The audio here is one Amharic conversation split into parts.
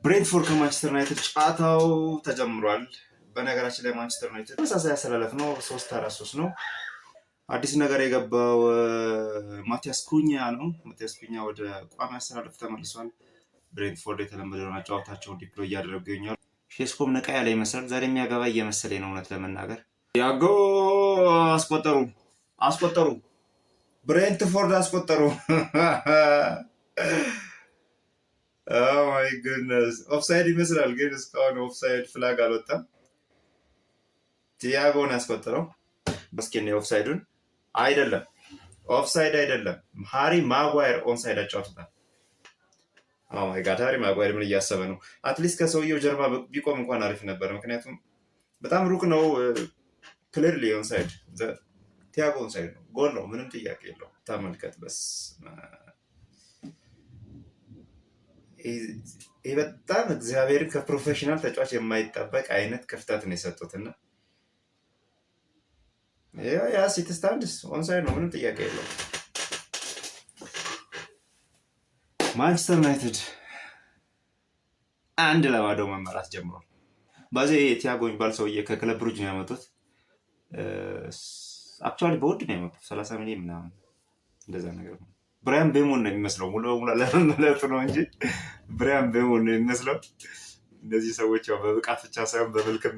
ብሬንትፎርድ ከማንቸስተር ዩናይትድ ጨዋታው ተጀምሯል። በነገራችን ላይ ማንቸስተር ዩናይትድ ተመሳሳይ አሰላለፍ ነው፣ 3-4-3 ነው። አዲስ ነገር የገባው ማቲያስ ኩኛ ነው። ማቲያስ ኩኛ ወደ ቋሚ አሰላለፍ ተመልሷል። ብሬንትፎርድ የተለመደውን ጨዋታቸውን ዲፕሎይ እያደረጉ ይገኛሉ። ሼስኮም ነቃ ያለ ይመስላል። ዛሬ የሚያገባ እየመሰለኝ ነው እውነት ለመናገር። ያጎ አስቆጠሩ ብሬንትፎርድ አስቆጠሩ። ማይ ጉድነስ ኦፍሳይድ ይመስላል፣ ግን እስካሁን ኦፍሳይድ ፍላግ አልወጣም። ቲያጎን ያስቆጠረው መስኪን የኦፍሳይዱን አይደለም፣ ኦፍሳይድ አይደለም። ሃሪ ማጓየር ኦንሳይድ አጫውቶታል። ኦ ማይ ጋድ፣ ሃሪ ማጓየር ምን እያሰበ ነው? አትሊስት ከሰውየው ጀርባ ቢቆም እንኳን አሪፍ ነበር፣ ምክንያቱም በጣም ሩቅ ነው። ክሊርሊ ኦንሳይድ፣ ቲያጎ ኦንሳይድ ነው። ጎል ነው፣ ምንም ጥያቄ የለው። ተመልከት በስ ይህ በጣም እግዚአብሔርን ከፕሮፌሽናል ተጫዋች የማይጠበቅ አይነት ክፍተት ነው የሰጡትና ያ ሲቲ ስታንድስ ኦንሳይድ ነው፣ ምንም ጥያቄ የለው። ማንቸስተር ዩናይትድ 1-0 መመራት ጀምሯል። በዚህ ቲያጎ የሚባል ሰውዬ ከክለብ ብሩጅ ነው ያመጡት። አክቹዋሊ በውድ ነው ያመጡት፣ 30 ሚሊዮን ምናምን እንደዛ ነገር ነው። ብራያን ቤሞን ነው የሚመስለው፣ ሙሉ በሙሉ ለመመለጡ ነው እንጂ ብራያን ቤሞን ነው የሚመስለው። እነዚህ ሰዎች ያው በብቃት ብቻ ሳይሆን በመልክም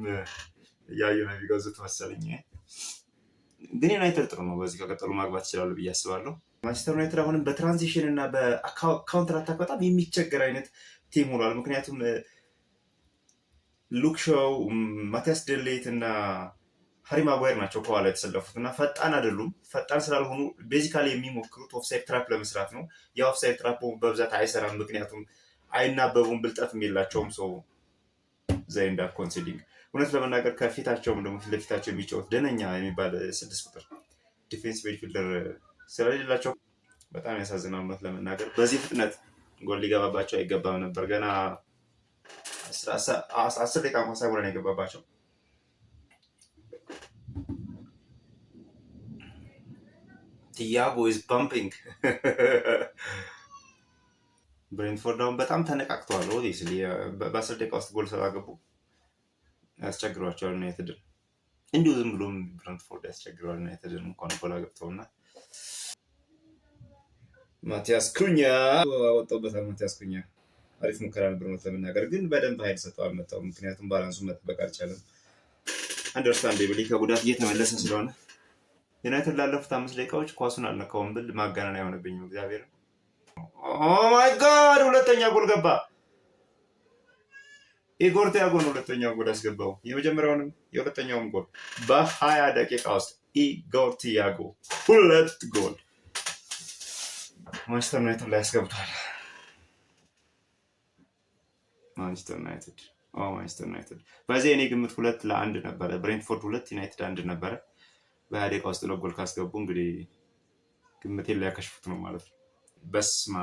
እያዩ ነው የሚገዙት መሰለኝ። ግን ዩናይትድ ጥሩ ነው፣ በዚህ ከቀጠሉ ማግባት ይችላሉ ብዬ አስባለሁ። ማንቸስተር ዩናይትድ አሁንም በትራንዚሽን እና በካውንተር አታክ በጣም የሚቸገር አይነት ቲም ሆኗል። ምክንያቱም ሉክ ሾው፣ ማቲያስ ደሌት እና ሃሪ ማጓየር ናቸው ከኋላ የተሰለፉት እና ፈጣን አይደሉም። ፈጣን ስላልሆኑ ቤዚካሊ የሚሞክሩት ኦፍሳይድ ትራፕ ለመስራት ነው። የኦፍሳይድ ትራፕ በብዛት አይሰራም፣ ምክንያቱም አይናበቡም፣ ብልጠትም የላቸውም። ሰው ዘይንዳ ኮንሲዲንግ እውነት ለመናገር ከፊታቸውም ደግሞ ፊት ለፊታቸው የሚጫወት ደነኛ የሚባል 6 ቁጥር ዲፌንስ ሚድፊልደር ስለሌላቸው በጣም ያሳዝናል። እውነት ለመናገር በዚህ ፍጥነት ጎል ሊገባባቸው አይገባም ነበር። ገና 10 ደቂቃ እንኳን ሳይሞላ ነው የገባባቸው። ቲያጎ ኢዝ ፓምፒንግ። ብሬንትፎርድ አሁን በጣም ተነቃቅተዋል። ኦብቪየስሊ በ10 ደቂቃ ውስጥ ጎል ስላገቡ ያስቸግሯቸዋል ዩናይትድን። እንዲሁ ዝም ብሎም ብሬንትፎርድ ያስቸግረዋል ዩናይትድን እንኳን ጎል አገብተውና ማቲያስ ኩኛ ወጣበታል። ማቲያስ ኩኛ አሪፍ ሙከራ ነበር ነው ለመናገር፣ ግን በደንብ ኃይል ሰጥተው አልመጣው፣ ምክንያቱም ባላንሱን መጠበቅ አልቻለም። አንደርስታንዴብሊ ከጉዳት እየተመለሰ ስለሆነ ዩናይትድ ላለፉት 5 ደቂቃዎች ኳሱን አልነካውም ብል ማጋነን አይሆንብኝም። እግዚአብሔር ኦ ማይ ጋድ፣ ሁለተኛ ጎል ገባ። ኢጎር ቲያጎ ነው ሁለተኛው ጎል ያስገባው። የመጀመሪያውንም የሁለተኛውም ጎል በ20 ደቂቃ ውስጥ ኢጎር ቲያጎ 2 ጎል ማንቸስተር ዩናይትድ ላይ ያስገብቷል። ማንቸስተር ዩናይትድ በዚህ እኔ ግምት 2-1 ነበረ። ብሬንትፎርድ 2 ዩናይትድ 1 ነበረ። በ20 ደቂቃ ውስጥ ጎል ካስገቡ እንግዲህ ግምቴን ሊያከሽፉት ነው ማለት ነው። በስማ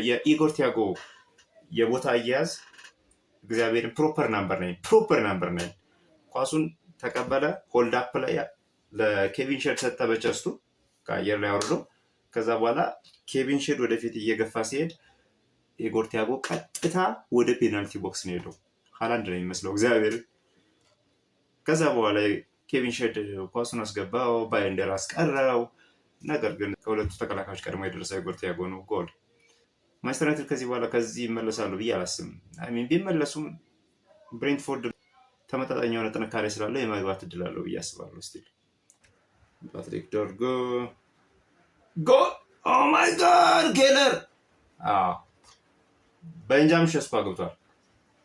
የኢጎር ቲያጎ የቦታ አያያዝ እግዚአብሔርን ፕሮፐር ናምበር ነኝ። ኳሱን ተቀበለ፣ ሆልድ አፕ ላይ ለኬቪን ሼድ ሰጠ በቸስቱ ከአየር ላይ አወርዶ። ከዛ በኋላ ኬቪን ሼድ ወደፊት እየገፋ ሲሄድ ኢጎር ቲያጎ ቀጥታ ወደ ፔናልቲ ቦክስ ነው ሄደው። ሃላንድ ነው የሚመስለው እግዚአብሔር። ከዛ በኋላ ኬቪን ሼድ ኳሱን አስገባው፣ ባይንደር አስቀረው። ነገር ግን ከሁለቱ ተከላካዮች ቀድሞ የደረሰው ኢጎር ቲያጎ ነው ጎል። ማንቸስተር ዩናይትድ ከዚህ በኋላ ከዚህ ይመለሳሉ ብዬ አላስብም። ቢመለሱም ብሬንትፎርድ ተመጣጣኝ የሆነ ጥንካሬ ስላለው የመግባት እድል አለው ብዬ አስባለሁ። ስቲል ፓትሪክ ዶርጉ ጎል! ኦ ማይ ጋድ ኬለር! ቤንጃሚን ሼስኮ አግብቷል።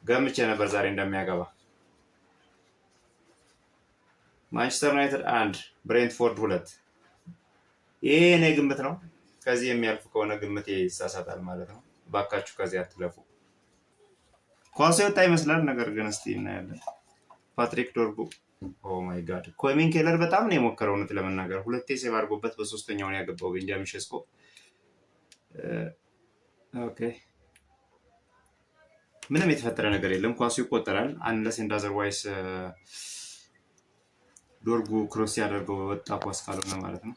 ገምቼ ነበር ዛሬ እንደሚያገባ። ማንቸስተር ዩናይትድ 1 ብሬንትፎርድ 2። ይሄ እኔ ግምት ነው። ከዚህ የሚያልፉ ከሆነ ግምቴ ይሳሳታል ማለት ነው። ባካችሁ ከዚህ አትለፉ። ኳሱ የወጣ ይመስላል፣ ነገር ግን እስቲ እናያለን። ፓትሪክ ዶርጉ ኦ ማይ ጋድ። ኮሚን ኬለር በጣም ነው የሞከረው እውነት ለመናገር 2 ሴቭ አድርጎበት በ3ኛው ነው ያገባው ቤንጃሚን ሼስኮ። ኦኬ ምንም የተፈጠረ ነገር የለም። ኳሱ ይቆጠራል አንለስ ኤንድ አዘርዋይስ ዶርጉ ክሮስ ያደርገው ወጣ ኳስ ካልሆነ ማለት ነው።